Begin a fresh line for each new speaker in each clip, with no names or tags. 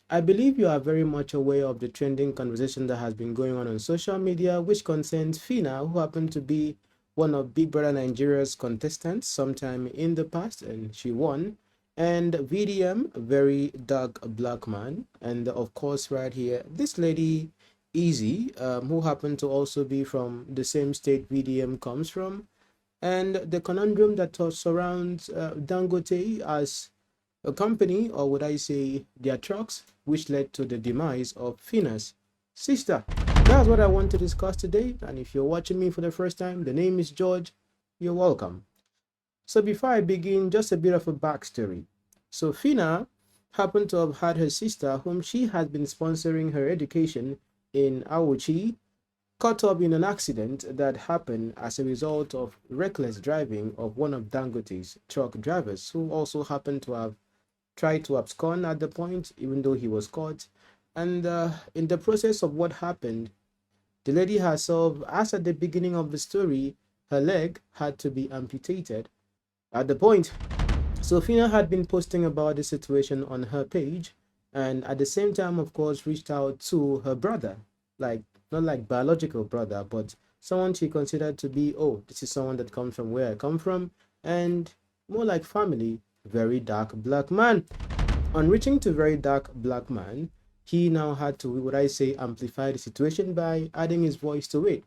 I believe you are very much aware of the trending conversation that has been going on social media, which concerns Phyna, who happened to be one of Big Brother Nigeria's contestants sometime in the past, and she won. And VDM, very dark black man, and of course, right here, this lady, Easy, who happened to also be from the same state VDM comes from, and the conundrum that surrounds Dangote as a company, or would I say their trucks, which led to the demise of Phyna's sister. That's what I want to discuss today. And if you're watching me for the first time, the name is George. You're welcome. So before I begin, just a bit of a backstory. So Phyna happened to have had her sister, whom she had been sponsoring her education in Awuchi, caught up in an accident that happened as a result of reckless driving of one of Dangote's truck drivers, who also happened to have tried to abscond at the point, even though he was caught. And in the process of what happened, the lady herself, as at the beginning of the story, her leg had to be amputated. At the point, Sophia had been posting about the situation on her page, and at the same time, of course, reached out to her brother, like not like biological brother, but someone she considered to be, oh, this is someone that comes from where I come from, and more like family, very dark black man. On reaching to very dark black man, he now had to, would I say, amplify the situation by adding his voice to it.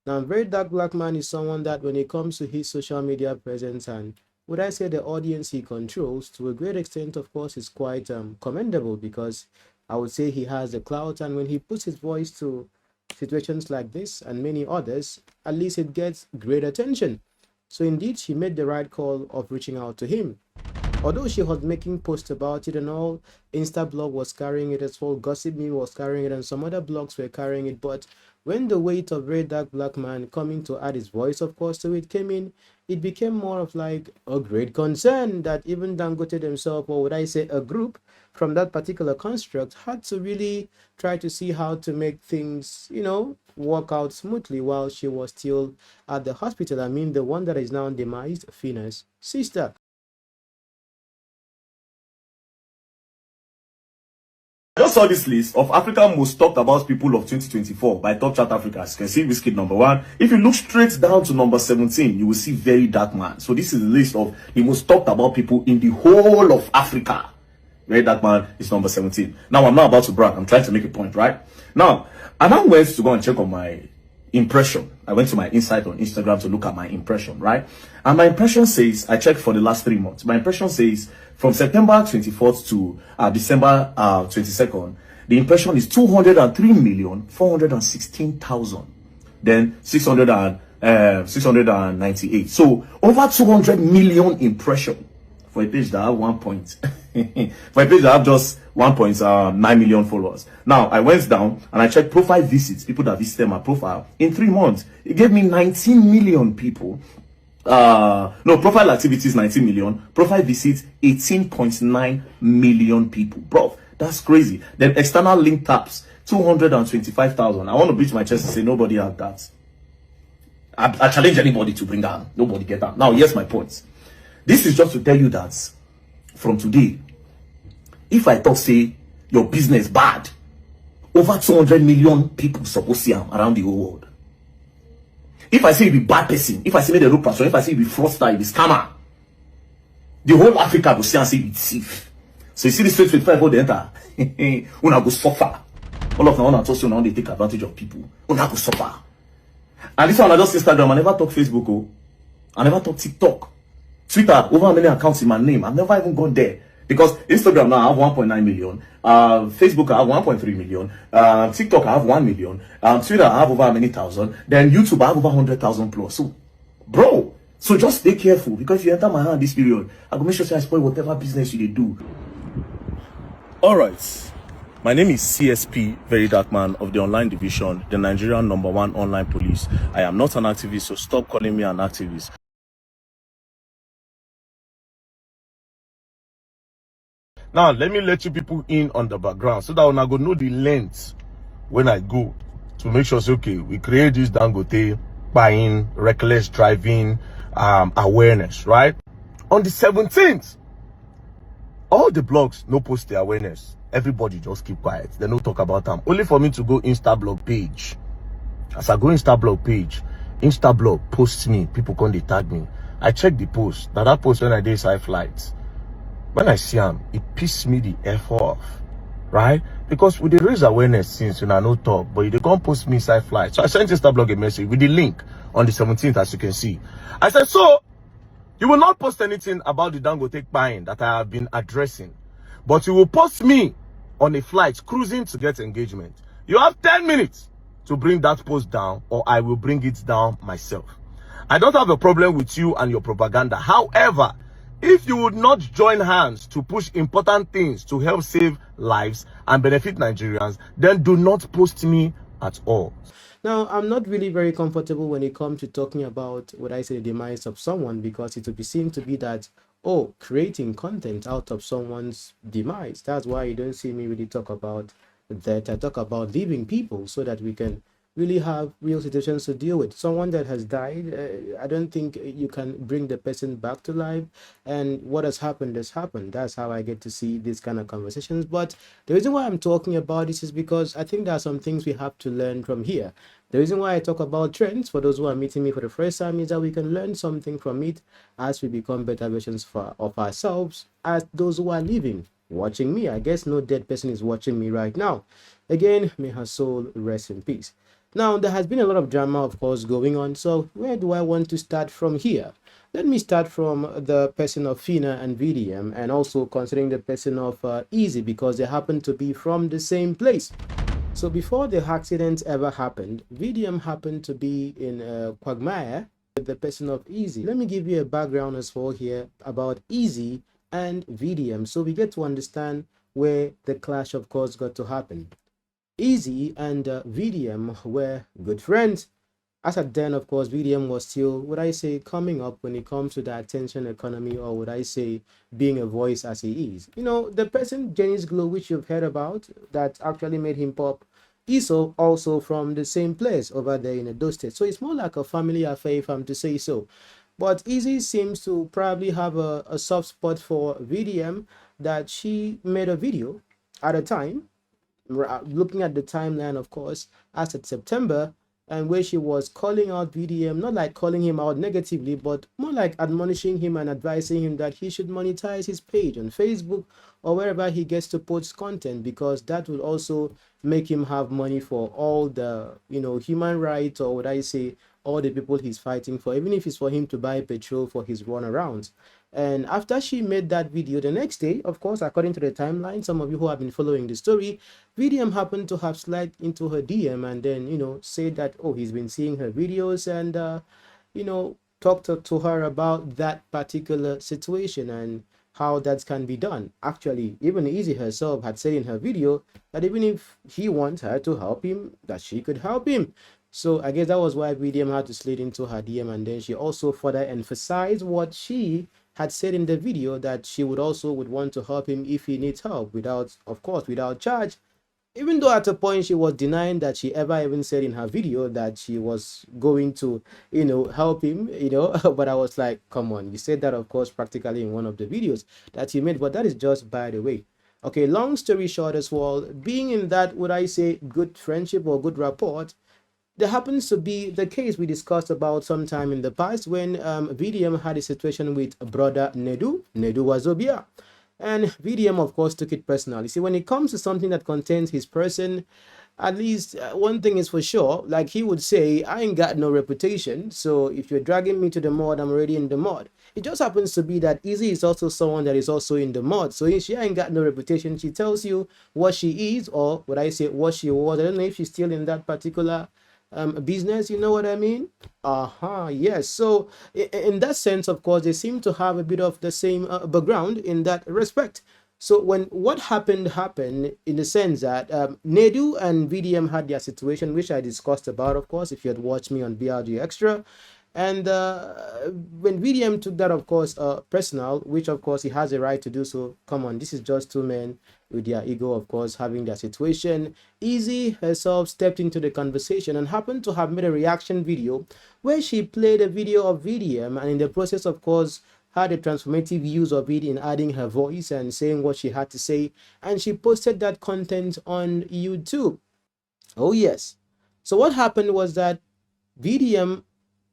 Now, very dark black man is someone that when it comes to his social media presence and would I say the audience he controls to a great extent, of course, is quite commendable, because I would say he has the clout, and when he puts his voice to situations like this and many others, at least it gets great attention. So indeed, she made the right call of reaching out to him. Although she was making posts about it and all, Instablog was carrying it as well, Gossip Me was carrying it, and some other blogs were carrying it. But when the weight of very dark black man coming to add his voice, of course, to it came in, it became more of like a great concern that even Dangote himself, or would I say a group from that particular construct, had to really try to see how to make things, work out smoothly while she was still at the hospital. I mean, the one that is now demised, Phyna's sister.
I just saw this list of Africa's most talked about people of 2024 by Top Chart Africa. As you can see, Wizkid #1. If you look straight down to number 17, you will see Verydarkman. So this is the list of the most talked about people in the whole of Africa. Verydarkman is number 17. Now, I'm not about to brag. I'm trying to make a point, right? Now, I now went to go and check on my impression. I went to my insight on Instagram to look at my impression, right? And my impression says, I checked for the last 3 months. My impression says from September 24th to December 22nd, the impression is 203,416,000. Then 698. So over 200 million impression for a page that have 1 point. For a page that have just 1.9 million followers. Now I went down and I checked profile visits, people that visited my profile in 3 months. It gave me 19 million people. No, profile activities 19 million, profile visits 18.9 million people. Bro, that's crazy. Then external link taps 225,000. I want to beat my chest and say nobody had that. I challenge anybody to bring that. Nobody get that. Now here's my point. This is just to tell you that from today, if I talk say your business bad, over 200 million people supposed to see them around the whole world. If I say you be bad person, if I say make the road person, if I say you be fraudster, you be scammer, the whole Africa will see and say you be thief. So you see this 2025 how they enter, una go suffer. All of them want to now they take advantage of people. Una go suffer. And this one I just Instagram. I never talk Facebook. Oh, I never talk TikTok. Twitter, over how many accounts in my name? I've never even gone there. Because Instagram now I have 1.9 million. Facebook I have 1.3 million. TikTok I have 1 million. Twitter I have over how many thousand. Then YouTube I have over 100,000 plus. So, bro, so just stay careful. Because if you enter my hand this period, I will make sure I spoil whatever business you do. Alright. My name is CSP Verydarkman of the online division, the Nigerian #1 online police. I am not an activist, so stop calling me an activist. Now, let me let you people in on the background so that when I go know the length when I go to make sure, say, okay, we create this Dangote buying, reckless driving awareness, right? On the 17th All the blogs no post their awareness. Everybody just keep quiet. They no talk about them. Only for me to go Insta blog page. As I go Insta blog page, Insta blog posts me. People come they tag me. I check the post. Now that post when I did side flights. When I see them, it pisses me the F off. Right? Because we did raise awareness since when I no talk, but they can't post me side flight. So I sent Insta blog a message with the link on the 17th, as you can see. I said, so you will not post anything about the Dangote buying that I have been addressing, but you will post me on a flight cruising to get engagement. You have 10 minutes to bring that post down, or I will bring it down myself. I don't have a problem with you and your propaganda. However, if you would not join hands to push important things to help save lives and benefit Nigerians, then do not post me at all.
Now, I'm not really very comfortable when it comes to talking about what I say the demise of someone, because it would be seen to be that, oh, creating content out of someone's demise. That's why you don't see me really talk about that. I talk about leaving people so that we can really have real situations to deal with. Someone that has died, I don't think you can bring the person back to life, and what has happened has happened. That's how I get to see these kind of conversations. But the reason why I'm talking about this is because I think there are some things we have to learn from here. The reason why I talk about trends, for those who are meeting me for the first time, is that we can learn something from it as we become better versions of ourselves, as those who are living, watching me. I guess no dead person is watching me right now. Again, may her soul rest in peace. Now, there has been a lot of drama, of course, going on. So where do I want to start from here? Let me start from the person of Phyna and VDM, and also considering the person of Easy, because they happen to be from the same place. So before the accident ever happened, VDM happened to be in Quagmire with the person of Easy. Let me give you a background as well here about Easy and VDM, so we get to understand where the clash, of course, got to happen. Easy and VDM were good friends. As at then, of course, VDM was still, would I say, coming up when it comes to the attention economy, or would I say, being a voice as he is. You know, the person, Jenny's Glow, which you've heard about, that actually made him pop, is also from the same place over there in Edo State. So it's more like a family affair, if I'm to say so. But Easy seems to probably have a soft spot for VDM, that she made a video at a time, looking at the timeline, of course, as of September, and where she was calling out VDM, not like calling him out negatively, but more like admonishing him and advising him that he should monetize his page on Facebook or wherever he gets to post content, because that will also make him have money for all the, you know, human rights, or what I say, all the people he's fighting for, even if it's for him to buy petrol for his runarounds. And after she made that video, the next day, of course, according to the timeline, some of you who have been following the story, VDM happened to have slid into her DM and then, you know, said that, oh, he's been seeing her videos, and, you know, talked to her about that particular situation and how that can be done. Actually, even Easy herself had said in her video that even if he wants her to help him, that she could help him. So I guess that was why VDM had to slid into her DM, and then she also further emphasized what she had said in the video, that she would want to help him if he needs help, without, of course, without charge. Even though at a point she was denying that she ever even said in her video that she was going to, you know, help him, you know. But I was like, come on, you said that, of course, practically in one of the videos that you made, but that is just by the way. Okay, long story short as well, being in that, would I say, good friendship or good rapport, there happens to be the case we discussed about sometime in the past when VDM had a situation with brother Nedu Wazobia. And VDM, of course, took it personally. See, when it comes to something that contains his person, at least one thing is for sure, like he would say, I ain't got no reputation. So if you're dragging me to the mud, I'm already in the mud. It just happens to be that Easy is also someone that is also in the mud. So if she ain't got no reputation, she tells you what she is, or what I say, what she was. I don't know if she's still in that particular business, you know what I mean? Yes. So in that sense, of course, they seem to have a bit of the same background in that respect. So when what happened in the sense that Nedu and VDM had their situation, which I discussed about, of course, if you had watched me on BRG Extra. And when VDM took that, of course, personal, which of course he has a right to do so. Come on, this is just two men with their ego, of course, having their situation. Easy herself stepped into the conversation and happened to have made a reaction video where she played a video of VDM, and in the process, of course, had a transformative use of it in adding her voice and saying what she had to say, and she posted that content on YouTube. Oh yes. So what happened was that VDM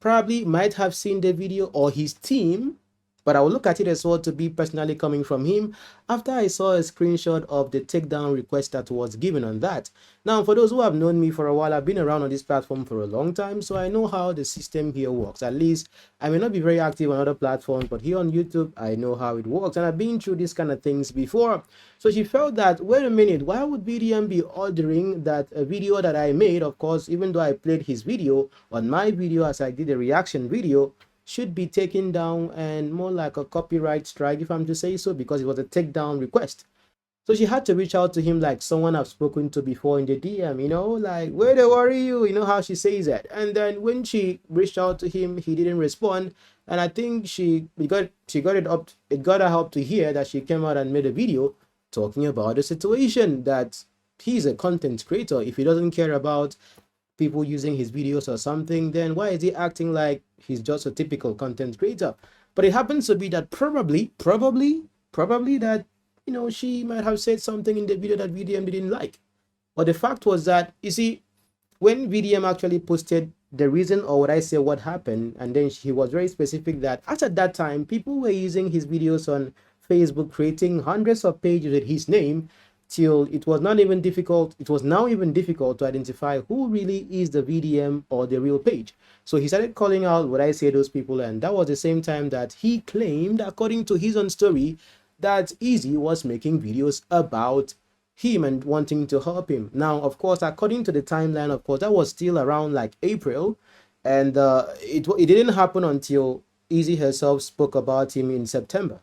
probably might have seen the video, or his team, but I will look at it as well to be personally coming from him after I saw a screenshot of the takedown request that was given on that. Now, for those who have known me for a while, I've been around on this platform for a long time, so I know how the system here works. At least I may not be very active on other platforms, but here on YouTube, I know how it works, and I've been through these kind of things before. So she felt that, wait a minute, why would VDM be ordering that a video that I made, of course, even though I played his video on my video as I did a reaction video, should be taken down and more like a copyright strike, if I'm to say so, because it was a takedown request. So she had to reach out to him like someone I've spoken to before in the DM, like, where they worry you, how she says that. And then when she reached out to him, he didn't respond. And I think it got her up to hear that she came out and made a video talking about the situation, that he's a content creator. If he doesn't care about people using his videos or something, then why is he acting like he's just a typical content creator? But it happens to be that probably that she might have said something in the video that VDM didn't like. But the fact was that, you see, when VDM actually posted the reason, or would I say what happened, and then he was very specific that at that time people were using his videos on Facebook, creating hundreds of pages with his name, till it was now even difficult to identify who really is the VDM or the real page. So he started calling out, what I say, those people, and that was the same time that he claimed, according to his own story, that Easy was making videos about him and wanting to help him. Now, of course, according to the timeline, of course, that was still around like April, and it didn't happen until Easy herself spoke about him in September.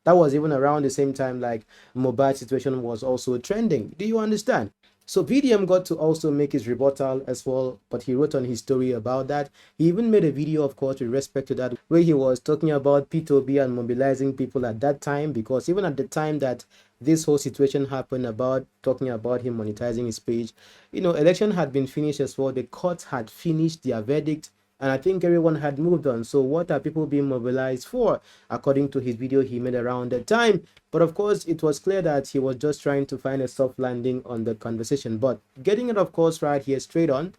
That was even around the same time like mobile situation was also trending. Do you understand? So VDM got to also make his rebuttal as well, but he wrote on his story about that. He even made a video, of course, with respect to that, where he was talking about P2B and mobilizing people at that time, because even at the time that this whole situation happened, about talking about him monetizing his page, election had been finished as well. The courts had finished their verdict, and I think everyone had moved on. So what are people being mobilized for, according to his video he made around that time? But of course, it was clear that he was just trying to find a soft landing on the conversation. But getting it, of course, right here straight on,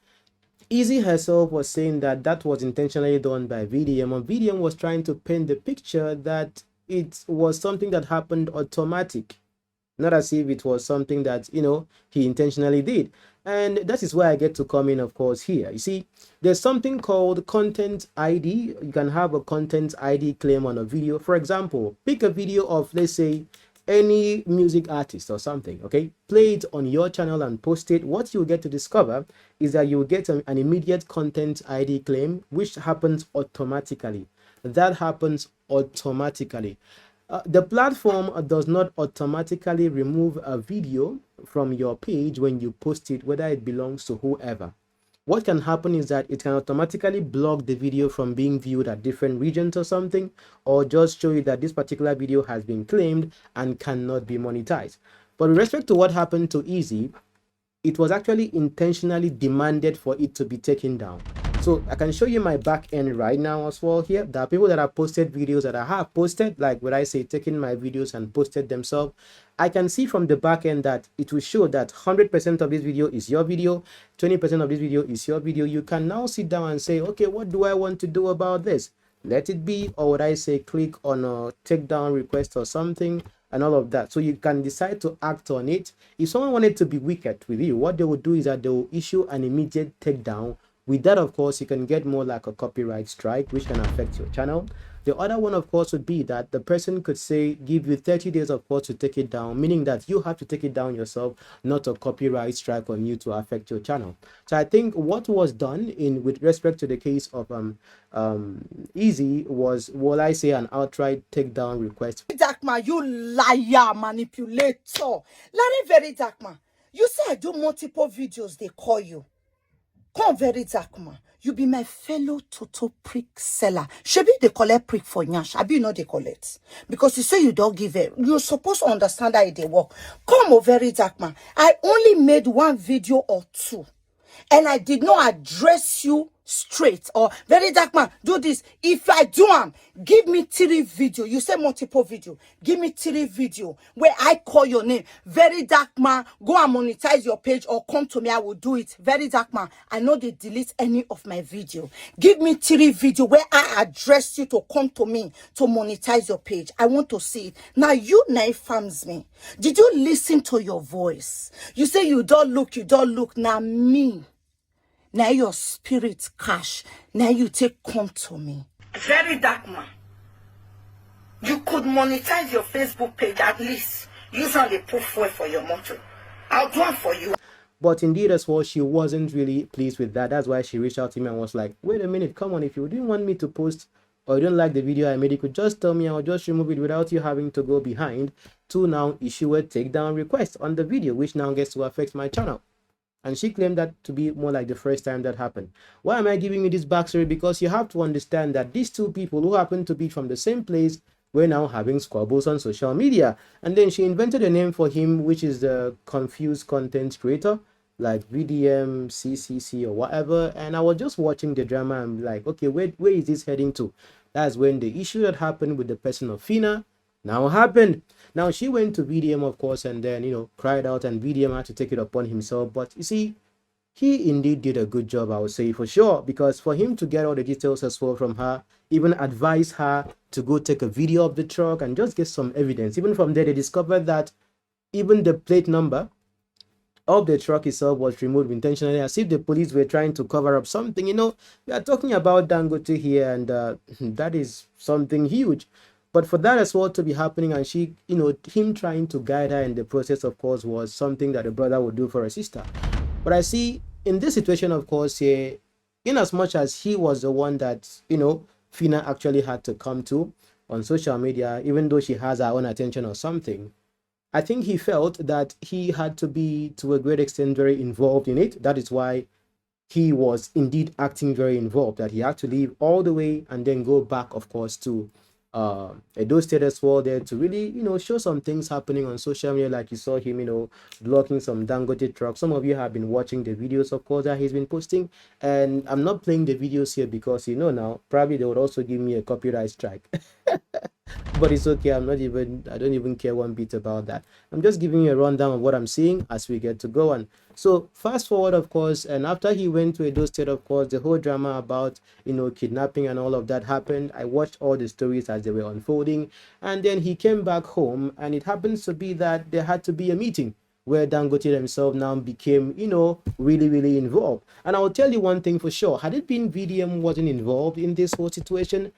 Easy herself was saying that that was intentionally done by VDM, and VDM was trying to paint the picture that it was something that happened automatic, not as if it was something that he intentionally did. And that is where I get to come in, of course, here. You see, there's something called content ID. You can have a content ID claim on a video. For example, pick a video of, let's say, any music artist or something, okay? Play it on your channel and post it. What you'll get to discover is that you'll get an immediate content ID claim, which happens automatically. That happens automatically. The platform does not automatically remove a video from your page when you post it, whether it belongs to whoever. What can happen is that it can automatically block the video from being viewed at different regions or something, or just show you that this particular video has been claimed and cannot be monetized. But with respect to what happened to Easy, it was actually intentionally demanded for it to be taken down. So I can show you my back end right now as well here. There are people that have posted videos that I have posted, like when I say taking my videos and posted themselves. I can see from the back end that it will show that 100% of this video is your video, 20% of this video is your video. You can now sit down and say, okay, what do I want to do about this? Let it be, or would I say click on a takedown request or something, and all of that. So you can decide to act on it. If someone wanted to be wicked with you, what they would do is that they will issue an immediate takedown. With that, of course, you can get more like a copyright strike, which can affect your channel. The other one, of course, would be that the person could say, give you 30 days, of course, to take it down, meaning that you have to take it down yourself, not a copyright strike on you to affect your channel. So I think what was done with respect to the case of Easy was, will I say, an outright takedown request.
Verydarkman, you liar, manipulator. Verydarkman, you say I do multiple videos, they call you. Come, Verydarkman, you be my fellow Toto prick seller. Shebi they collect prick for nyash. Abi you they collect. Because you say you don't give it. You're supposed to understand how they work. Come, Verydarkman, I only made one video or two. And I did not address you straight, or very dark man, do this. If I do am, give me 3 video. You say multiple video. Give me 3 video where I call your name. Very dark man, go and monetize your page or come to me. I will do it. Very dark man, I know they delete any of my video. Give me 3 video where I address you to come to me to monetize your page. I want to see it. Now you knife farms me. Did you listen to your voice? You say you don't look, you don't look. Now me. Now your spirit cash. Now you take come to me. Very dark man. You could monetize your Facebook page at least. Use on the proof for your motto. I'll do it for you.
But indeed as well, she wasn't really pleased with that. That's why she reached out to me and was like, wait a minute, come on, if you didn't want me to post or you don't like the video I made, you could just tell me, I'll just remove it without you having to go behind to now issue a takedown request on the video, which now gets to affect my channel. And she claimed that to be more like the first time that happened. Why am I giving you this backstory? Because you have to understand that these 2 people who happen to be from the same place were now having squabbles on social media. And then she invented a name for him, which is the confused content creator, like VDM, CCC or whatever. And I was just watching the drama and like, okay, where is this heading to? That's when the issue that happened with the person of Phyna now happened. Now she went to VDM, of course, and then, you know, cried out, and VDM had to take it upon himself. But you see, he indeed did a good job, I would say, for sure, because for him to get all the details as well from her, even advise her to go take a video of the truck and just get some evidence. Even from there, they discovered that even the plate number of the truck itself was removed intentionally, as if the police were trying to cover up something. You know, we are talking about Dangote here, and that is something huge. But for that as well to be happening, and she, you know, him trying to guide her in the process, of course, was something that a brother would do for a sister. But I see in this situation, of course, here, in as much as he was the one that, you know, Phyna actually had to come to on social media, even though she has her own attention or something, I think he felt that he had to be, to a great extent, very involved in it. That is why he was indeed acting very involved, that he had to leave all the way and then go back, of course, to Edo State as well, there to really, you know, show some things happening on social media, like you saw him, you know, blocking some Dangote trucks. Some of you have been watching the videos, of course, that he's been posting, and I'm not playing the videos here because, you know, now probably they would also give me a copyright strike. But it's okay. I don't even care one bit about that. I'm just giving you a rundown of what I'm seeing as we get to go on. So fast forward, of course, and after he went to Edo State, of course, the whole drama about, you know, kidnapping and all of that happened. I watched all the stories as they were unfolding, and then he came back home, and it happens to be that there had to be a meeting where Dangote himself now became, you know, really, really involved. And I will tell you one thing for sure: had it been VDM wasn't involved in this whole situation,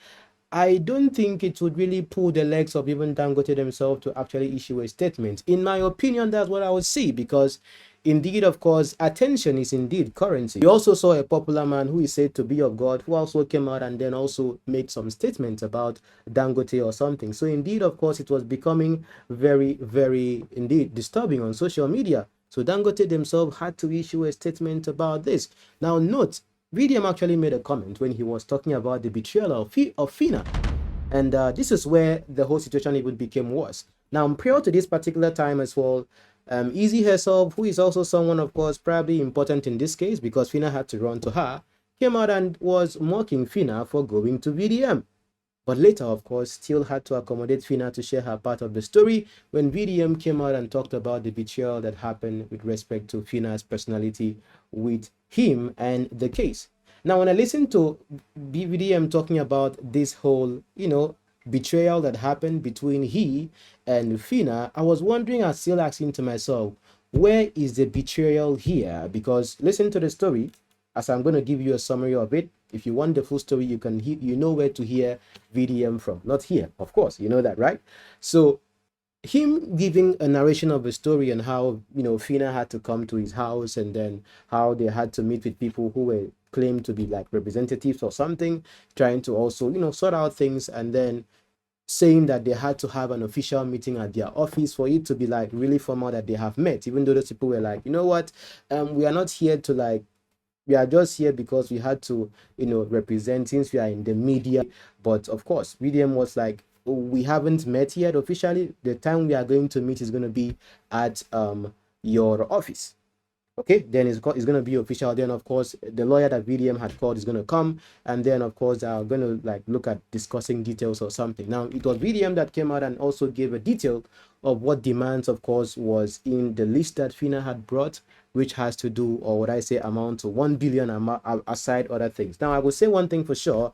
I don't think it would really pull the legs of even Dangote himself to actually issue a statement. In my opinion, that's what I would see, because indeed, of course, attention is indeed currency. We also saw a popular man who is said to be of God, who also came out and then also made some statements about Dangote or something. So indeed, of course, it was becoming very, very indeed disturbing on social media. So Dangote himself had to issue a statement about this. Now note, VDM actually made a comment when he was talking about the betrayal of Phyna. And this is where the whole situation even became worse. Now, prior to this particular time as well, Easy herself, who is also someone, of course, probably important in this case because Phyna had to run to her, came out and was mocking Phyna for going to VDM. But later, of course, still had to accommodate Phyna to share her part of the story when VDM came out and talked about the betrayal that happened with respect to Phyna's personality with him and the case. Now, when I listened to VDM talking about this whole, you know, betrayal that happened between he and Phyna, I was wondering, I was still asking to myself, where is the betrayal here? Because listen to the story, as I'm going to give you a summary of it. If you want the full story, you can you know where to hear VDM from. Not here, of course, you know that, right? So him giving a narration of a story and how, you know, Phyna had to come to his house and then how they had to meet with people who were claimed to be like representatives or something, trying to also, you know, sort out things, and then saying that they had to have an official meeting at their office for it to be like really formal that they have met, even though those people were like, you know what, we are not here to like, we are just here because we had to, you know, represent, since we are in the media. But of course, VDM was like, oh, we haven't met yet officially. The time we are going to meet is going to be at your office. Okay, then it's going to be official. Then of course the lawyer that VDM had called is going to come, and then of course they're going to like look at discussing details or something. Now it was VDM that came out and also gave a detail of what demands of course was in the list that Phyna had brought, which has to do, or what I say, amount to 1 billion aside other things. Now I will say one thing for sure.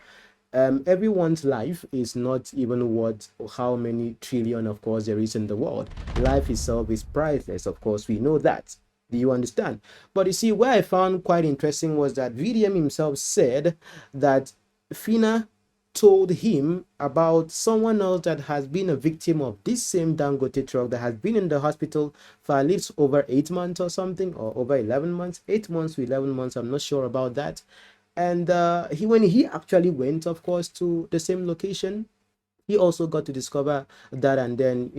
Everyone's life is not even what how many trillion of course there is in the world. Life itself is priceless, of course we know that. Do you understand? But you see, where I found quite interesting was that VDM himself said that Phyna told him about someone else that has been a victim of this same Dangote truck that has been in the hospital for at least over 8 months or something, or over 11 months, 8 months to 11 months. I'm not sure about that. And when he actually went, of course, to the same location, he also got to discover that. And then,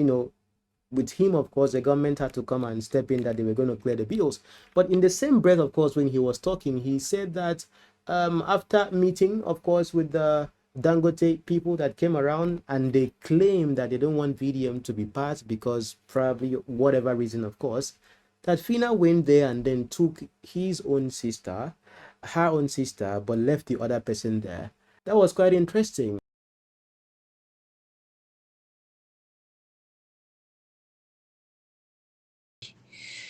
with him, of course, the government had to come and step in that they were going to clear the bills. But in the same breath, of course, when he was talking, he said that after meeting, of course, with the Dangote people that came around, and they claim that they don't want VDM to be part because probably whatever reason, of course, that Phyna went there and then took his own sister, her own sister, but left the other person there. That was quite interesting.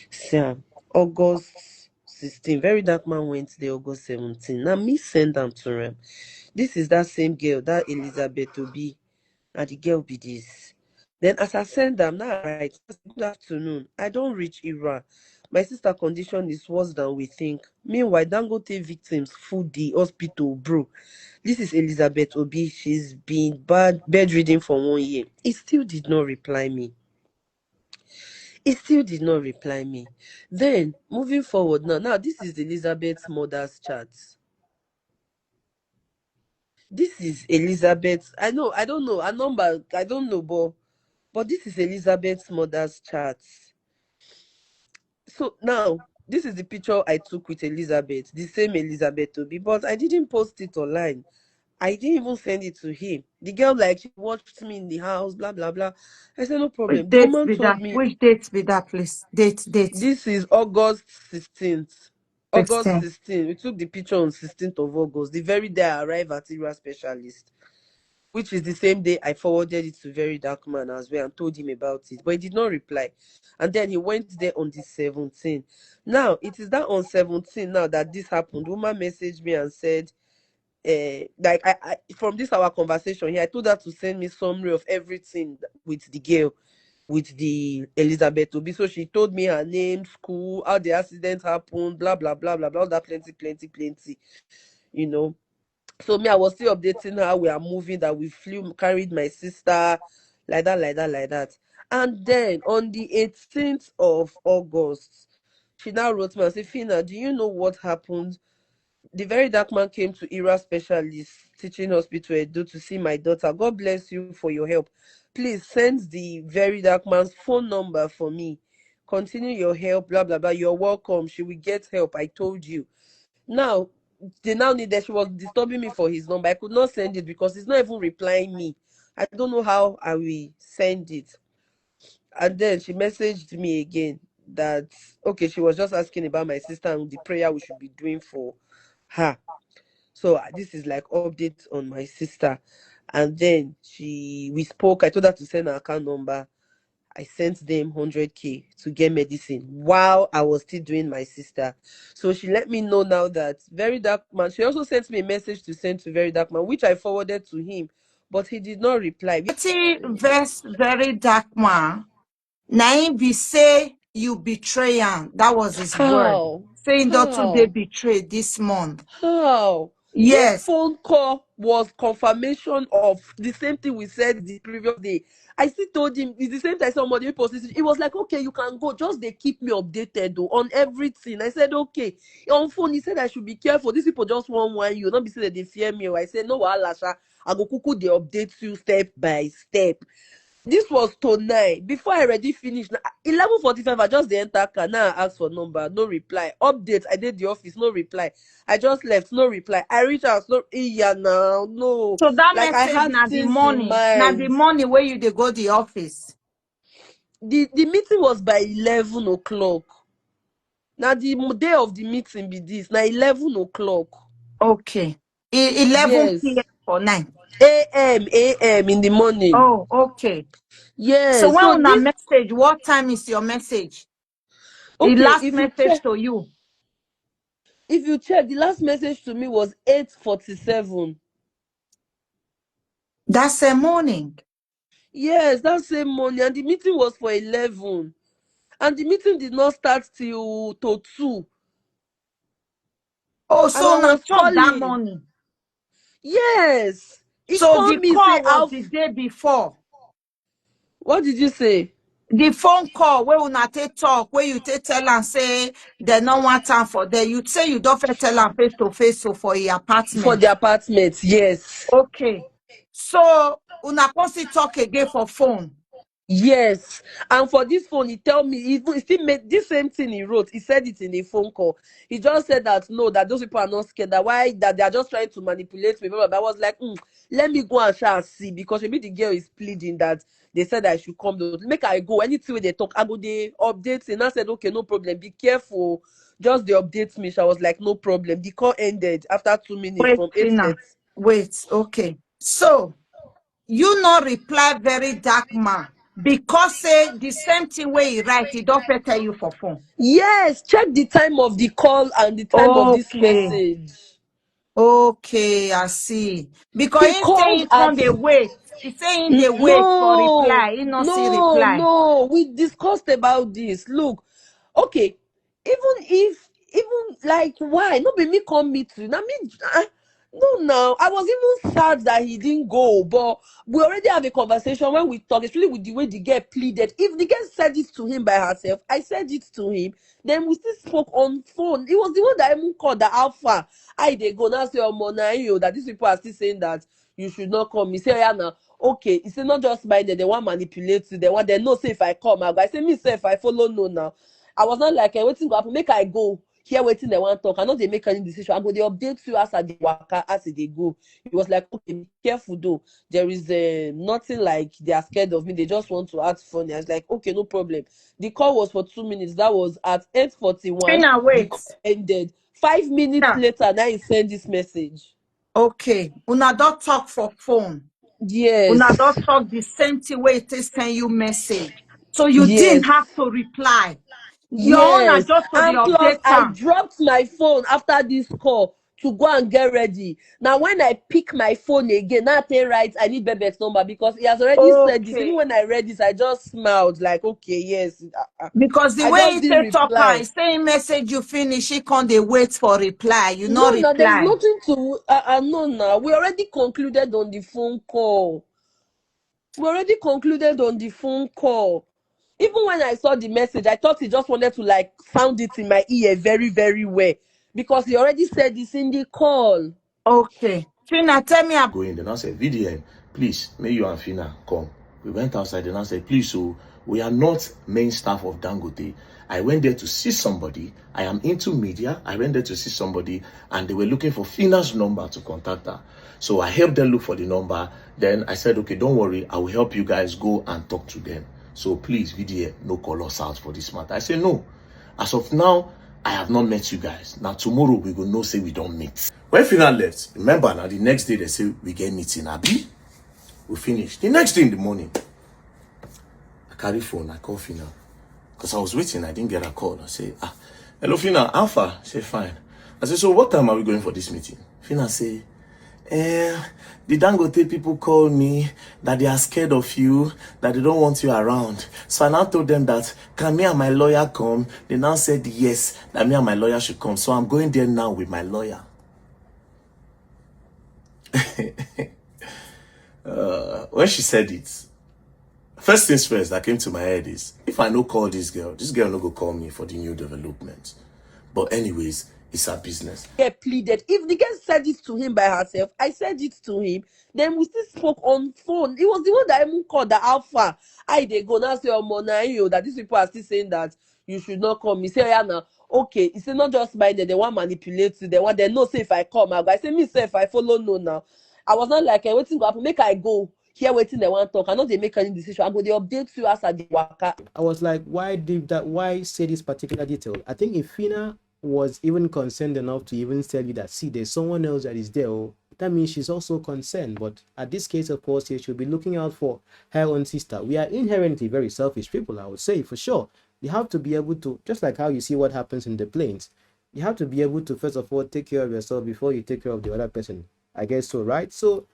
Sam, August 16, Verydarkman went there August 17. Now me send them to him. This is that same girl, that Elizabeth Obi. And the girl be this. Then as I send them, now right, good afternoon. I don't reach Iran. My sister condition is worse than we think. Meanwhile, Dangote victims full the hospital, bro. This is Elizabeth Obi. She's been bedridden for 1 year. He still did not reply me. He still did not reply me. Then, moving forward now this is Elizabeth's mother's chat. This is Elizabeth. I don't know. Her number, I don't know, but this is Elizabeth's mother's chat. So now, this is the picture I took with Elizabeth, the same Elizabeth Obi, but I didn't post it online. I didn't even send it to him. The girl, like, she watched me in the house, blah, blah, blah. I said, no
Which
problem. The
date
woman
be that?
told me
Which date be that, please? Date.
this is August 16th. August
16.
16th. We took the picture on 16th of August, the very day I arrived at Ira Specialist, which is the same day I forwarded it to Verydarkman as well and told him about it. But he did not reply. And then he went there on the 17th. Now, it is that on 17th now that this happened. Woman messaged me and said, like I from this our conversation here, I told her to send me summary of everything with the girl, with the Elizabeth Obi. So she told me her name, school, how the accident happened, blah blah blah blah blah, all that plenty, you know. So me, I was still updating her. We are moving, that we flew, carried my sister, like that. And then on the 18th of August, she now wrote me and said, Phyna, do you know what happened? The very dark man came to Ira Specialist Teaching Hospital Edo to see my daughter. God bless you for your help. Please send the very dark man's phone number for me. Continue your help, blah blah blah. You're welcome. She will get help. I told you. Now, they now need that. She was disturbing me for his number. I could not send it because he's not even replying me. I don't know how I will send it. And then she messaged me again that, okay, she was just asking about my sister and the prayer we should be doing for her. So this is like update on my sister. And then we spoke. I told her to send her account number. I sent them 100K to get medicine while I was still doing my sister. So she let me know now that Very Dark Man. She also sent me a message to send to Very Dark Man, which I forwarded to him, but he did not reply.
30 verse very dark man. Naim be say you betray him. That was his word.
How?
Saying that they
How?
betrayed this month.
How? This
Yes.
phone call was confirmation of the same thing we said the previous day. I still told him it's the same time somebody posted it. It was like, okay, you can go. Just they keep me updated though on everything. I said, okay. On phone, he said I should be careful. These people just want you. Not be saying that they fear me. I said, no, Alasha. I go kuku they update you step by step. This was tonight. Before I already finished, 11:45, I just the enter car. Now I ask for number, no reply. Update, I did the office, no reply. I just left, no reply. I reach out, no, yeah, now, no.
So that
Like I
message
had
na the
things in
money. Na the
mind.
money where you they go the office.
The meeting was by 11 o'clock. Now the day of the meeting be this. Now 11 o'clock.
Okay. 11 p.m.
Yes.
or 9.
A.m. in the morning.
Oh, okay. So
Yes.
when
So
una
this,
message, what time is your message? The
okay,
last message to you.
if you check, the last message to me was 8:47.
That's a morning.
Yes, that same morning. And the meeting was for 11. And the meeting did not start till to 2.
Oh,
And
so
I
una
was
talk that
calling.
morning.
Yes. He
So
called
the
me, say,
call was the day before.
what did you say?
The phone call where una take talk, where you take tell and say they no want time for there. You say you don't fit tell am face to face so for your
For
apartment.
the apartment, yes.
Okay. So una come still talk again for phone.
Yes. And for this phone, he tell me, he still made this same thing he wrote. He said it in a phone call. He just said that no, that those people are not scared. That why that they are just trying to manipulate me. But I was like, let me go and try and see, because maybe the girl is pleading that they said I should come. Though. Make I go. Anything where they talk, I go they update. And I said, okay, no problem. Be careful. Just they update me. So I was like, no problem. The call ended after 2 minutes
Wait,
from
Phyna.
8:30.
Wait, okay. So you not reply very dark man because say the same thing where he write, he don't fit tell you for phone.
Yes, check the time of the call and the time of this
Okay.
message.
Okay, I see. Because
He
he say
called
he
at
can't dey wait. He say he dey wait for
no,
reply. He not see
no,
reply.
no. We discussed about this. Look, okay, even like why? Not be me come meet you. I mean, no, now I was even sad that he didn't go, but we already have a conversation when we talk, especially with the way the girl pleaded. If the girl said it to him by herself, I said it to him. Then we still spoke on phone. It was the one that even called the alpha. I they go now say, oh, Mona, you that these people are still saying that you should not come. He say, oh, yeah, now okay. He say not just minded. They want manipulate you. They know say if I come, I say me say if I follow no now. I was not like, waiting go happen. Make I go. Here waiting they want talk. I know they make any decision. I go they update you as I dey waka as they go. He was like, okay, be careful though. There is nothing like they are scared of me. They just want to act funny. I was like, okay, no problem. The call was for 2 minutes. That was at 8:41.
Phyna,
The
wait.
call ended. 5 minutes
Phyna,
later, now he sent this message.
okay. Una don't talk for phone. Una
Yes.
don't talk the same thing where it is send you message. So you didn't
Yes.
have to reply. Your own are
Yes.
just to the
And plus,
update
I
time.
dropped my phone after this call to go and get ready. Now, when I pick my phone again, now I right, I need Bebe's number because he has already said this. Even
Okay.
when I read this, I just smiled like, okay, yes.
Because the
I
way
just
he
didn't
take talk,
reply.
he say message you finish, he can't dey wait for reply. You no
No, no, there's
reply.
nothing to. No, now we already concluded on the phone call. We already concluded on the phone call. Even when I saw the message, I thought he just wanted to like sound it in my ear very, very well because he already said this in the call.
Okay. Phyna, tell me about.
Go in. Then I said, VDM, please, may you and Phyna come. We went outside and I said, please, so we are not main staff of Dangote. I went there to see somebody. I am into media. I went there to see somebody and they were looking for Phyna's number to contact her. So I helped them look for the number. Then I said, okay, don't worry. I will help you guys go and talk to them. So please, VDM, no call us out for this matter. I said, no. As of now, I have not met you guys. Now tomorrow we go know say we don't meet. When Phyna left, remember now the next day they say we get meeting. Abi, we finish. The next day in the morning, I carry phone, I call Phyna. Because I was waiting, I didn't get a call. I say, hello Phyna, Alpha. Say fine. I say, so what time are we going for this meeting? Phyna say, the Dangote people call me that they are scared of you, that they don't want you around. So I now told them that, can me and my lawyer come? They now said yes, that me and my lawyer should come. So I'm going there now with my lawyer. When she said it, first things first that came to my head is, if I no call this girl no go call me for the new development. But anyways, it's her business.
Pleaded. If the girl said it to him by herself, I said it to him. Then we still spoke on phone. It was the one that even called the alpha. I they go now say, oh, Mona, you that these people are still saying that you should not come. He say, oh, yeah, now okay. He say not just minded. They want manipulate you. They know say if I come, I say me say if I follow no now. I was not like, waiting go happen. Make I go. hear wetin they want talk. I know they make any decision. I go they update you as I dey waka.
I was like, why say this particular detail? I think if Phyna was even concerned enough to even tell you that, see, there's someone else that is there, oh, that means she's also concerned. But at this case, of course, she should be looking out for her own sister. We are inherently very selfish people, I would say, for sure. You have to be able to, just like how you see what happens in the planes, you have to be able to, first of all, take care of yourself before you take care of the other person. I guess so, right? So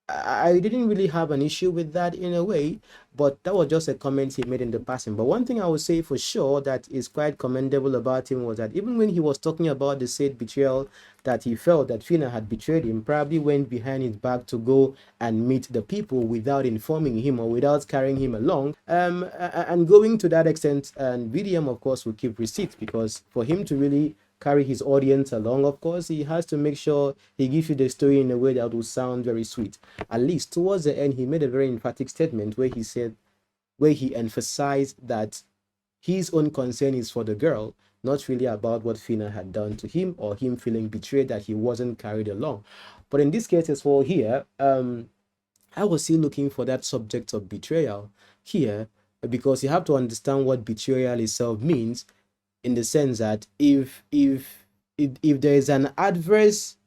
I didn't really have an issue with that in a way, but that was just a comment he made in the passing. But one thing I would say for sure that is quite commendable about him was that even when he was talking about the said betrayal that he felt that Phyna had betrayed him, probably went behind his back to go and meet the people without informing him or without carrying him along. And going to that extent, and VDM of course will keep receipts, because for him to really carry his audience along, of course, he has to make sure he gives you the story in a way that will sound very sweet. At least towards the end, he made a very emphatic statement where he emphasized that his own concern is for the girl, not really about what Phyna had done to him or him feeling betrayed that he wasn't carried along. But in this case as well here, I was still looking for that subject of betrayal here, because you have to understand what betrayal itself means, in the sense that if there is an adverse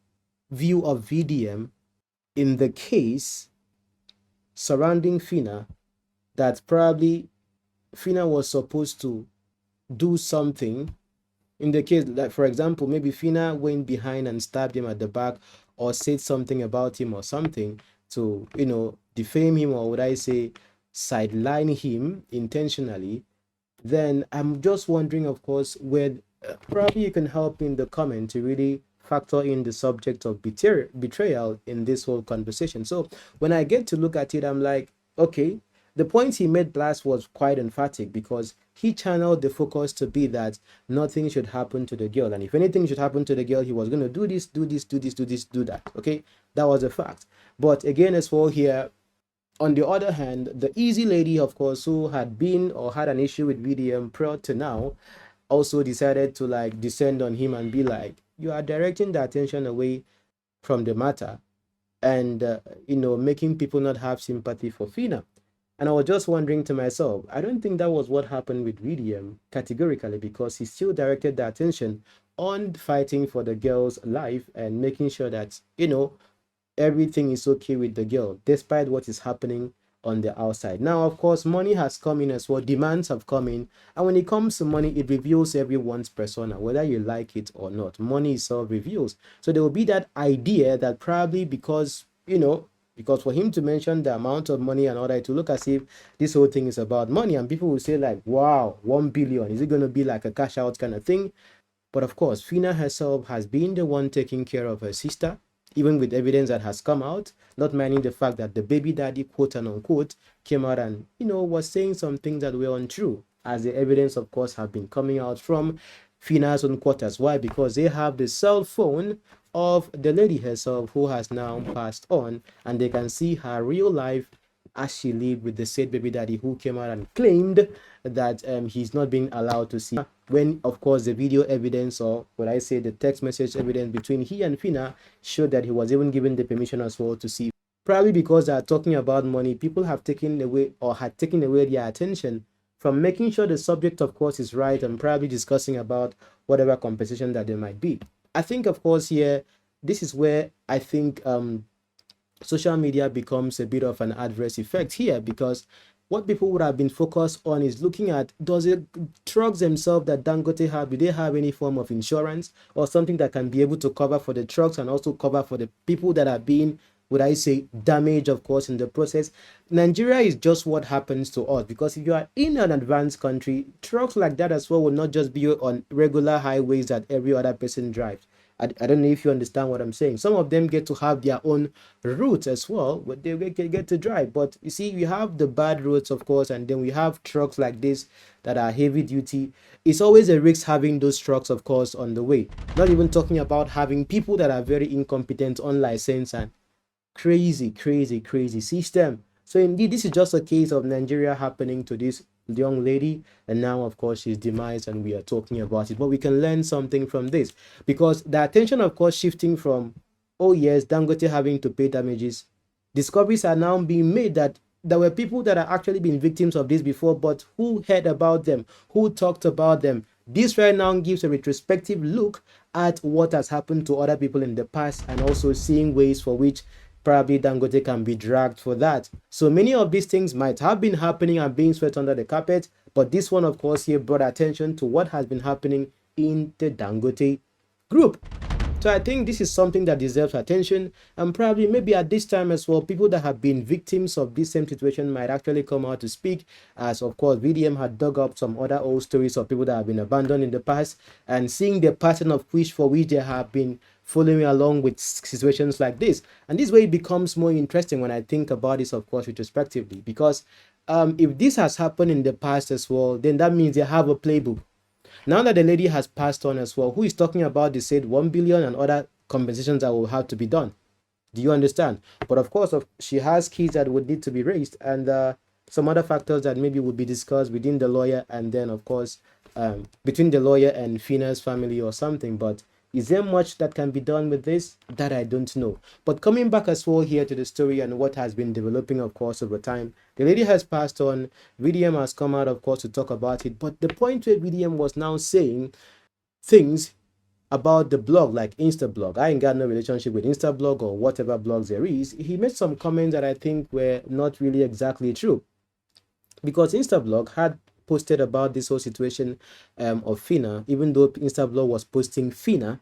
view of VDM in the case surrounding Phyna, that probably Phyna was supposed to do something. In the case, like for example, maybe Phyna went behind and stabbed him at the back, or said something about him or something to, defame him, or would I say sideline him intentionally, then I'm just wondering, of course, where probably you can help in the comment to really factor in the subject of betrayal in this whole conversation. So when I get to look at it, I'm like, okay, the point he made last was quite emphatic, because he channeled the focus to be that nothing should happen to the girl, and if anything should happen to the girl, he was going to do this, do this, do this, do this, do that. Okay, that was a fact. But again, as well here, on the other hand, the easy lady, of course, who had been or had an issue with VDM prior to now, also decided to like descend on him and be like, you are directing the attention away from the matter, and making people not have sympathy for Phyna. And I was just wondering to myself, I don't think that was what happened with VDM categorically, because he still directed the attention on fighting for the girl's life and making sure that everything is okay with the girl despite what is happening on the outside. Now, of course, money has come in as well, demands have come in, and when it comes to money, it reveals everyone's persona, whether you like it or not. Money itself reveals. So there will be that idea that probably because for him to mention the amount of money and all that, to look as if this whole thing is about money, and people will say like, wow, 1 billion, is it going to be like a cash out kind of thing? But of course, Phyna herself has been the one taking care of her sister, even with evidence that has come out, not minding the fact that the baby daddy, quote and unquote, came out and, was saying some things that were untrue, as the evidence, of course, have been coming out from Phyna's own quarters. Why? Because they have the cell phone of the lady herself, who has now passed on, and they can see her real life as she lived with the said baby daddy, who came out and claimed that he's not being allowed to see, when of course the video evidence, or what I say the text message evidence between he and Phyna, showed that he was even given the permission as well to see. Probably because they are talking about money, people have taken away, or had taken away their attention from making sure the subject, of course, is right, and probably discussing about whatever compensation that there might be. I think, of course, here, this is where I think social media becomes a bit of an adverse effect here, because what people would have been focused on is looking at, does it trucks themselves that Dangote have, do they have any form of insurance or something that can be able to cover for the trucks and also cover for the people that are being, would I say, damaged, of course, in the process? Nigeria is just what happens to us, because if you are in an advanced country, trucks like that as well will not just be on regular highways that every other person drives. I don't know if you understand what I'm saying. Some of them get to have their own routes as well, but they get to drive. But you see, we have the bad roads, of course, and then we have trucks like this that are heavy duty. It's always a risk having those trucks, of course, on the way. Not even talking about having people that are very incompetent, unlicensed, and crazy system. So indeed, this is just a case of Nigeria happening to this young lady, and now of course she's demised and we are talking about it. But we can learn something from this, because the attention, of course, shifting from, oh yes, Dangote having to pay damages, Discoveries are now being made that there were people that are actually been victims of this before, but who heard about them, who talked about them. This right now gives a retrospective look at what has happened to other people in the past, and also seeing ways for which probably Dangote can be dragged for that. So many of these things might have been happening and being swept under the carpet, but this one, of course, here brought attention to what has been happening in the Dangote group. So I think this is something that deserves attention, and probably maybe at this time as well, people that have been victims of this same situation might actually come out to speak, as of course VDM had dug up some other old stories of people that have been abandoned in the past, and seeing the pattern of which for which they have been following along with situations like this. And this way it becomes more interesting when I think about this, of course, retrospectively, because if this has happened in the past as well, then that means they have a playbook. Now that the lady has passed on as well, who is talking about the said 1 billion and other compensations that will have to be done? Do you understand? But of course, she has kids that would need to be raised, and some other factors that maybe would be discussed within the lawyer, and then of course between the lawyer and Phyna's family or something. But is there much that can be done with this? That I don't know. But coming back as well here to the story and what has been developing, of course, over time, the lady has passed on. VDM has come out, of course, to talk about it. But the point where VDM was now saying things about the blog, like Instablog. I ain't got no relationship with Instablog or whatever blogs there is. He made some comments that I think were not really exactly true, because Instablog had posted about this whole situation of Phyna, even though Instablog was posting Phyna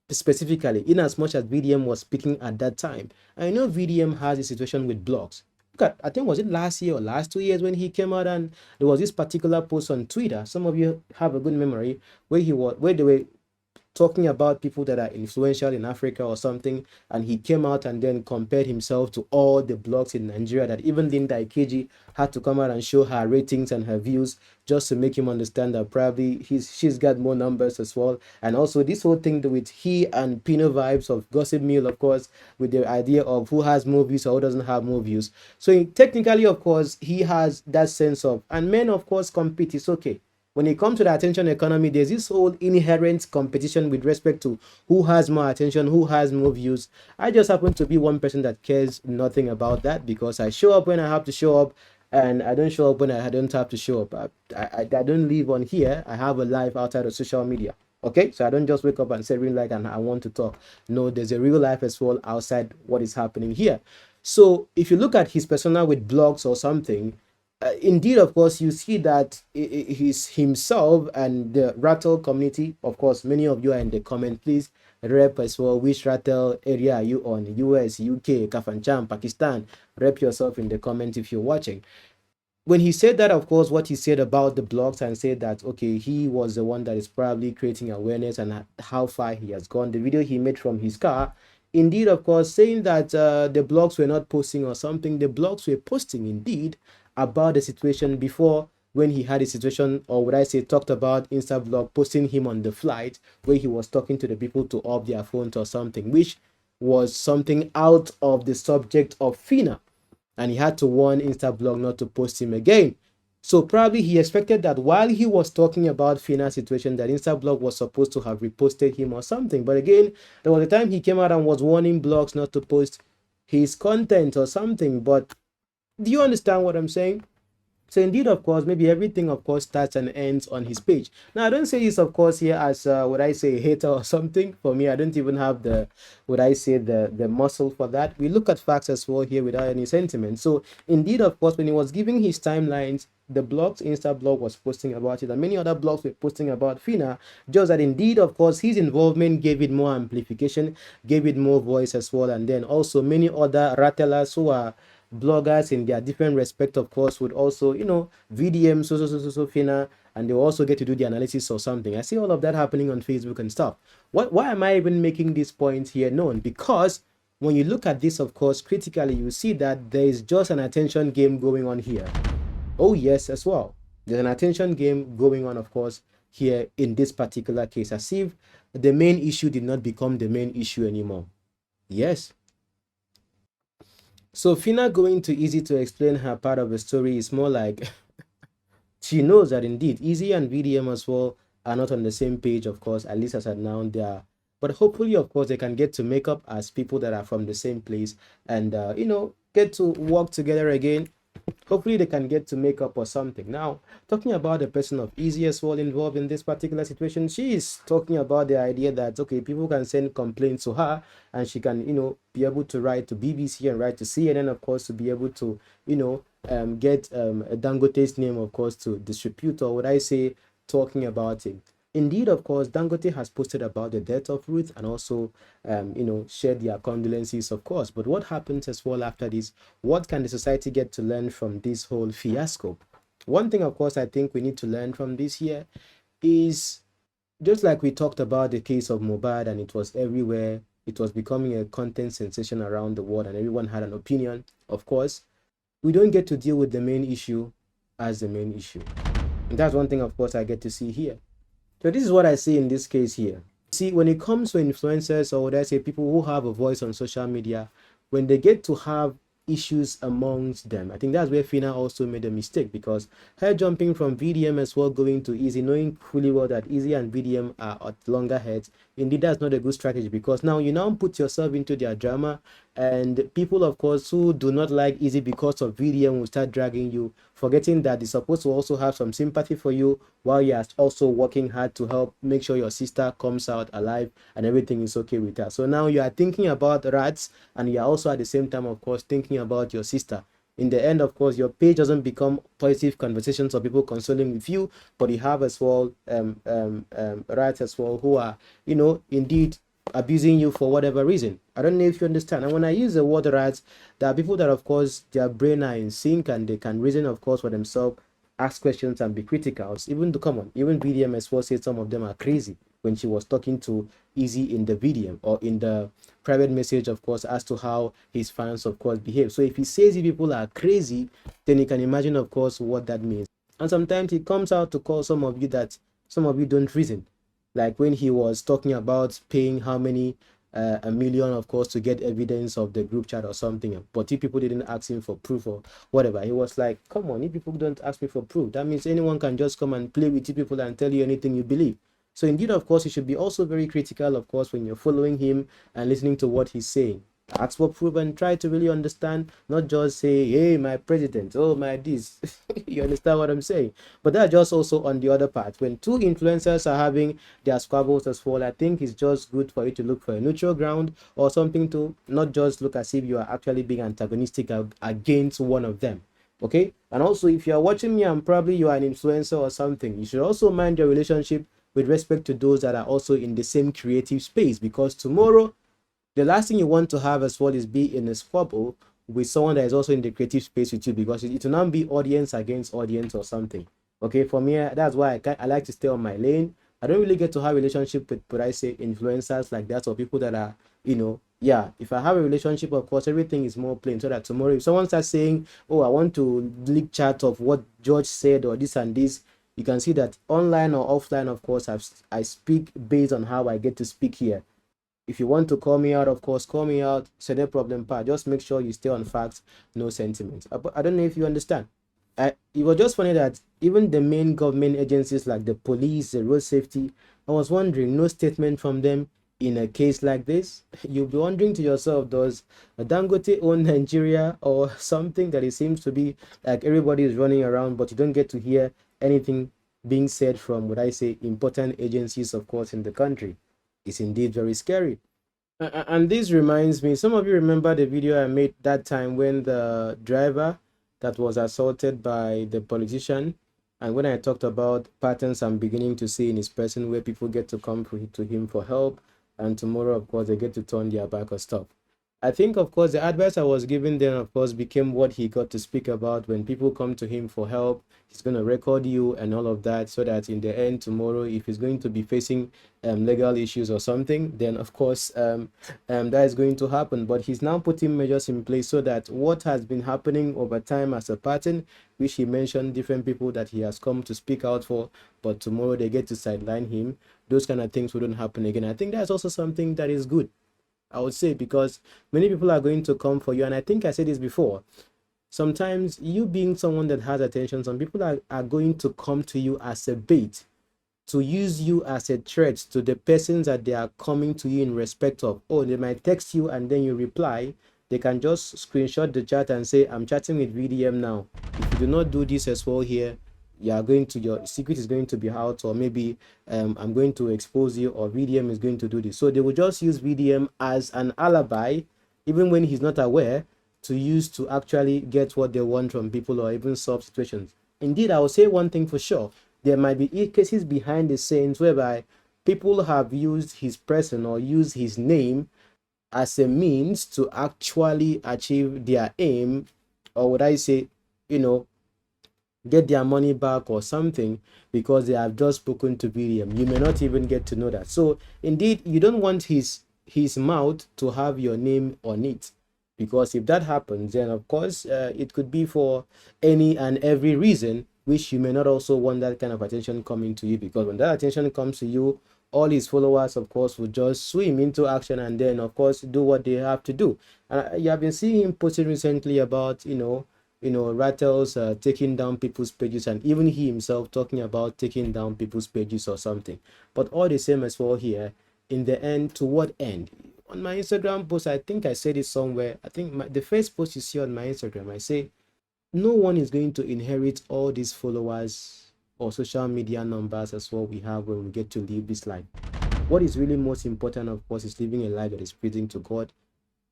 specifically, in as much as VDM was speaking at that time. I know VDM has a situation with blogs. Look at, I think was it last year or last 2 years when he came out, and there was this particular post on Twitter. Some of you have a good memory where they were talking about people that are influential in Africa or something, and he came out and then compared himself to all the blogs in Nigeria, that even Linda Ikeji had to come out and show her ratings and her views just to make him understand that probably she's got more numbers as well. And also this whole thing with he and Pino vibes of Gossip Mill, of course, with the idea of who has more views or who doesn't have more views. So technically, of course, he has that sense of, and men of course compete, it's okay. When it comes to the attention economy, there's this whole inherent competition with respect to who has more attention, who has more views. I just happen to be one person that cares nothing about that, because I show up when I have to show up, and I don't show up when I don't have to show up. I don't live on here. I have a life outside of social media. Okay, so I don't just wake up and say real life and I want to talk. No, there's a real life as well outside what is happening here. So if you look at his persona with blogs or something, indeed, of course, you see that he's himself and the Rattle community. Of course, many of you are in the comment. Please rep as well. Which Rattle area are you on? US, UK, Kafanchan, Pakistan? Rep yourself in the comment if you're watching. When he said that, of course, what he said about the blogs, and said that, okay, he was the one that is probably creating awareness and how far he has gone. The video he made from his car, indeed, of course, saying that the blogs were not posting or something. The blogs were posting indeed about the situation before, when he had a situation, or would I say talked about Instablog posting him on the flight where he was talking to the people to off their phones or something, which was something out of the subject of Phyna, and he had to warn Instablog not to post him again. So probably he expected that while he was talking about Phyna's situation, that Instablog was supposed to have reposted him or something. But again, there was a time he came out and was warning blogs not to post his content or something. But do you understand what I'm saying? So indeed, of course, maybe everything, of course, starts and ends on his page. Now, I don't say this, of course, here as would I say hater or something. For me, I don't even have the, would I say, the muscle for that. We look at facts as well here without any sentiment. So indeed, of course, when he was giving his timelines, the blogs, Instablog was posting about it, and many other blogs were posting about Phyna. Just that indeed, of course, his involvement gave it more amplification, gave it more voice as well. And then also many other rattlers who are bloggers in their different respect, of course, would also, VDM, so Phyna, and they will also get to do the analysis or something. I see all of that happening on Facebook and stuff. Why am I even making this point here known? Because when you look at this, of course, critically, you see that there is just an attention game going on here. Oh yes, as well. There's an attention game going on, of course, here in this particular case, as if the main issue did not become the main issue anymore. Yes. So Phyna going to Easy to explain her part of the story is more like she knows that indeed Easy and VDM as well are not on the same page, of course, at least as at now. But hopefully, of course, they can get to make up as people that are from the same place and, get to work together again. Hopefully they can get to make up or something. Now, talking about the person of Easy as well involved in this particular situation, she is talking about the idea that, okay, people can send complaints to her and she can, be able to write to BBC and write to CNN, of course, to be able to, get Dangote's name, of course, to distribute, or would I say, talking about it. Indeed, of course, Dangote has posted about the death of Ruth and also, shared their condolences, of course. But what happens as well after this? What can the society get to learn from this whole fiasco? One thing, of course, I think we need to learn from this here is just like we talked about the case of Mobad and it was everywhere, it was becoming a content sensation around the world and everyone had an opinion. Of course, we don't get to deal with the main issue as the main issue. And that's one thing, of course, I get to see here. So this is what I see in this case here. See, when it comes to influencers, or would I say people who have a voice on social media, when they get to have issues amongst them, I think that's where Phyna also made a mistake, because her jumping from VDM as well going to Easy, knowing fully well that Easy and VDM are at longer heads, indeed that's not a good strategy, because now you now put yourself into their drama, and people, of course, who do not like Easy because of VDM will start dragging you, forgetting that they're supposed to also have some sympathy for you while you're also working hard to help make sure your sister comes out alive and everything is okay with her. So now you are thinking about rats and you're also at the same time, of course, thinking about your sister. In the end, of course, your page doesn't become positive conversations or people consoling with you, but you have as well rats as well who are, indeed abusing you for whatever reason. I don't know if you understand. And when I use the word rats, there are people that, of course, their brain are in sync and they can reason, of course, for themselves, ask questions and be critical. Even the common, even VDM as well said some of them are crazy when she was talking to Easy in the VDM or in the private message, of course, as to how his fans, of course, behave. So if he says people are crazy, then you can imagine, of course, what that means. And sometimes he comes out to call some of you that some of you don't reason, like when he was talking about paying how many a million, of course, to get evidence of the group chat or something, but if people didn't ask him for proof or whatever, he was like, come on, if people don't ask me for proof, that means anyone can just come and play with you people and tell you anything you believe. So indeed, of course, you should be also very critical, of course, when you're following him and listening to what he's saying. Ask for proof and try to really understand, not just say, hey, my president, oh, my this. You understand what I'm saying? But that's just also on the other part. When two influencers are having their squabbles as well, I think it's just good for you to look for a neutral ground or something, to not just look as if you are actually being antagonistic against one of them. Okay? And also, if you're watching me and probably you are an influencer or something, you should also mind your relationship with respect to those that are also in the same creative space, because tomorrow the last thing you want to have as well is be in a squabble with someone that is also in the creative space with you, because it will not be audience against audience or something. Okay, for me, that's why I like to stay on my lane. I don't really get to have a relationship with, but I say, influencers like that, or people that are, yeah, if I have a relationship, of course, everything is more plain, so that tomorrow if someone starts saying, oh, I want to leak chat of what George said or this and this, you can see that online or offline, of course, I speak based on how I get to speak here. If you want to call me out, of course, call me out. So no problem, pa. Just make sure you stay on facts, no sentiments. I don't know if you understand. It was just funny that even the main government agencies like the police, the road safety, I was wondering, no statement from them in a case like this. You'll be wondering to yourself, does Dangote own Nigeria or something, that it seems to be like everybody is running around, but you don't get to hear anything being said from, what I say, important agencies, of course, in the country. It's indeed very scary. And this reminds me, some of you remember the video I made that time when the driver that was assaulted by the politician, and when I talked about patterns I'm beginning to see in his person, where people get to come to him for help, and tomorrow, of course, they get to turn their back or stuff. I think, of course, the advice I was giving then, of course, became what he got to speak about. When people come to him for help, he's going to record you and all of that, so that in the end, tomorrow, if he's going to be facing legal issues or something, then, of course, that is going to happen. But he's now putting measures in place so that what has been happening over time as a pattern, which he mentioned different people that he has come to speak out for, but tomorrow they get to sideline him, those kind of things wouldn't happen again. I think that's also something that is good, I would say, because many people are going to come for you. And I think I said this before. Sometimes you being someone that has attention, some people are going to come to you as a bait. to use you as a threat to the persons that they are coming to you in respect of. Oh, they might text you and then you reply. They can just screenshot the chat and say, I'm chatting with VDM now. If you do not do this as well here, you are going to, your secret is going to be out, or maybe I'm going to expose you, or VDM is going to do this. So they will just use VDM as an alibi, even when he's not aware, to use to actually get what they want from people or even solve situations. Indeed, I will say one thing for sure. There might be cases behind the scenes whereby people have used his person or used his name as a means to actually achieve their aim, or would I say, you know, get their money back or something, because they have just spoken to William. You may not even get to know that. So indeed, you don't want his mouth to have your name on it, because if that happens, then of course it could be for any and every reason, which you may not also want that kind of attention coming to you, because when that attention comes to you, all his followers of course will just swim into action and then of course do what they have to do. And you have been seeing him posting recently about Rattles taking down people's pages, and even he himself talking about taking down people's pages or something. But all the same as well here, in the end, to what end? On my Instagram post, I think I said it somewhere. I think the first post you see on my Instagram, I say, no one is going to inherit all these followers or social media numbers as what we have when we get to live this life. What is really most important, of course, is living a life that is pleasing to God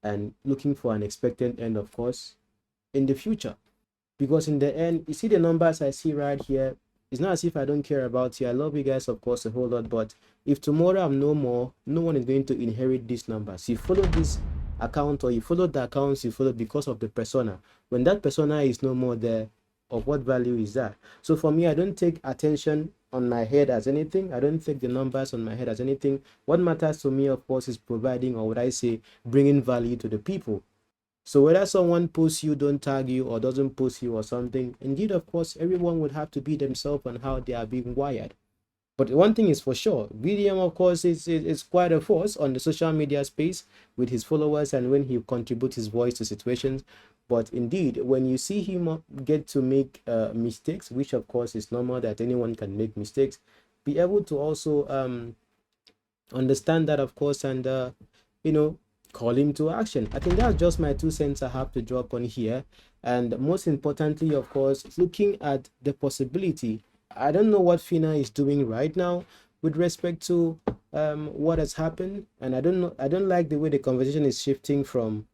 and looking for an expected end, of course, in the future. Because in the end, you see the numbers I see right here, it's not as if I don't care about you. I love you guys, of course, a whole lot. But if tomorrow I'm no more, no one is going to inherit these numbers. You follow this account, or you follow the accounts you follow because of the persona. When that persona is no more there, of what value is that? So for me, I don't take attention on my head as anything. I don't take the numbers on my head as anything. What matters to me, of course, is providing, or what I say, bringing value to the people. So whether someone posts you, don't tag you, or doesn't post you or something, indeed, of course, everyone would have to be themselves and how they are being wired. But one thing is for sure, William, of course, is quite a force on the social media space with his followers and when he contributes his voice to situations. But indeed, when you see him get to make mistakes, which of course is normal that anyone can make mistakes, be able to also understand that, of course, and call him to action. I think that's just my 2 cents I have to drop on here. And most importantly, of course, looking at the possibility, I don't know what Phyna is doing right now with respect to what has happened, and I don't like the way the conversation is shifting from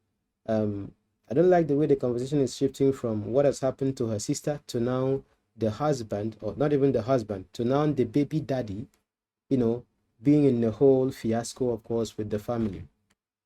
what has happened to her sister to now the husband, or not even the husband, to now the baby daddy, being in the whole fiasco, of course, with the family.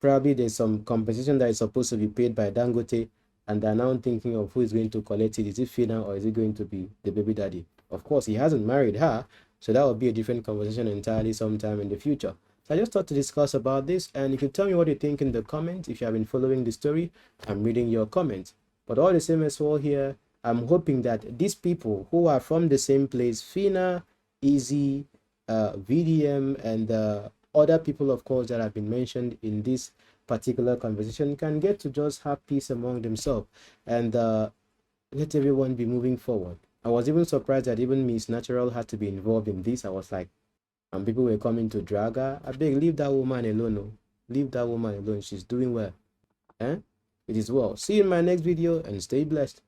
Probably there's some compensation that is supposed to be paid by Dangote, and they're now thinking of who is going to collect it. Is it Phyna, or is it going to be the baby daddy? Of course, he hasn't married her, so that will be a different conversation entirely sometime in the future. So I just thought to discuss about this, and you can tell me what you think in the comments. If you have been following the story, I'm reading your comments. But all the same as well here, I'm hoping that these people who are from the same place, Phyna, Easy, VDM, and other people, of course, that have been mentioned in this particular conversation, can get to just have peace among themselves and let everyone be moving forward. I was even surprised that even Miss Natural had to be involved in this. I was like, and people were coming to drag her. I beg, leave that woman alone. Oh. Leave that woman alone. She's doing well. Eh? It is well. See you in my next video and stay blessed.